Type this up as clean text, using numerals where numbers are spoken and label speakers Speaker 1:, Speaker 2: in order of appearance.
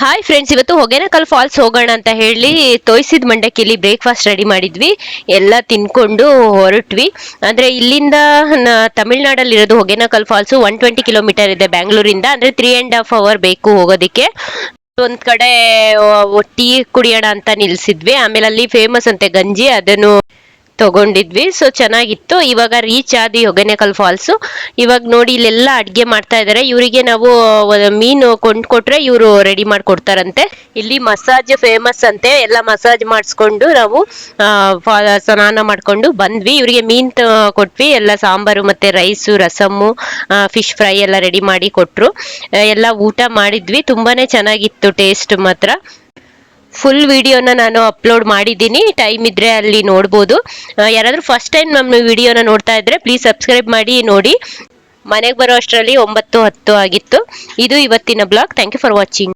Speaker 1: Hi friends, ಇವತ್ತು Hogenakkal falls ಹೋಗೋಣ ಅಂತ ಹೇಳಿ ತೋಯಿಸಿದ ಮಂಡಕ್ಕಿಲಿ ಬ್ರೇಕ್ಫಾಸ್ಟ್ ರೆಡಿ ಮಾಡಿದ್ವಿ. ಎಲ್ಲ ತಿನ್ಕೊಂಡು ಹೊರಟ್ವಿ. ಅಂದ್ರೆ ಇಲ್ಲಿಂದ ತಮಿಳ್ನಾಡಲ್ಲಿ ಇರೋದು ಹೊಗೇನಕಲ್ ಫಾಲ್ಸ್ 120 ಕಿಲೋಮೀಟರ್ ಇದೆ ಬ್ಯಾಂಗ್ಳೂರಿಂದ. ಅಂದ್ರೆ 3.5 hours ಬೇಕು ಹೋಗೋದಿಕ್ಕೆ. ಒಂದ್ ಕಡೆ ಟೀ ಕುಡಿಯೋಣ ಅಂತ ನಿಲ್ಸಿದ್ವಿ. ಆಮೇಲೆ ಅಲ್ಲಿ ಫೇಮಸ್ ಅಂತೆ ಗಂಜಿ, ಅದನ್ನು ತಗೊಂಡಿದ್ವಿ. ಸೊ ಚೆನ್ನಾಗಿತ್ತು. ಇವಾಗ ರೀಚ್ ಆದಿ ಹೊಗೇನಕಲ್ ಫಾಲ್ಸ್. ಇವಾಗ ನೋಡಿ ಇಲ್ಲೆಲ್ಲ ಅಡ್ಗೆ ಮಾಡ್ತಾ ಇದಾರೆ. ಇವರಿಗೆ ನಾವು ಮೀನು ಕೊಂಡ್ಕೊಟ್ರೆ ಇವರು ರೆಡಿ ಮಾಡ್ಕೊಡ್ತಾರಂತೆ. ಇಲ್ಲಿ ಮಸಾಜ್ ಫೇಮಸ್ ಅಂತೆ. ಎಲ್ಲ ಮಸಾಜ್ ಮಾಡಿಸ್ಕೊಂಡು ನಾವು ಸ್ನಾನ ಮಾಡ್ಕೊಂಡು ಬಂದ್ವಿ. ಇವರಿಗೆ ಮೀನ್ ಕೊಟ್ವಿ. ಎಲ್ಲ ಸಾಂಬಾರು ಮತ್ತೆ ರೈಸು, ರಸಮ್ಮು, ಫಿಶ್ ಫ್ರೈ ಎಲ್ಲ ರೆಡಿ ಮಾಡಿ ಕೊಟ್ರು. ಎಲ್ಲ ಊಟ ಮಾಡಿದ್ವಿ. ತುಂಬಾನೇ ಚೆನ್ನಾಗಿತ್ತು ಟೇಸ್ಟ್ ಮಾತ್ರ. ಫುಲ್ ವಿಡಿಯೋನ ನಾನು ಅಪ್ಲೋಡ್ ಮಾಡಿದ್ದೀನಿ, ಟೈಮ್ ಇದ್ರೆ ಅಲ್ಲಿ ನೋಡ್ಬೋದು. ಯಾರಾದರೂ ಫಸ್ಟ್ ಟೈಮ್ ನಮ್ಮ ವಿಡಿಯೋನ ನೋಡ್ತಾ ಇದ್ರೆ ಪ್ಲೀಸ್ ಸಬ್ಸ್ಕ್ರೈಬ್ ಮಾಡಿ ನೋಡಿ. ಮನೆಗೆ ಬರೋ ಅಷ್ಟರಲ್ಲಿ 9:10 ಆಗಿತ್ತು. ಇದು ಇವತ್ತಿನ blog. Thank you for watching.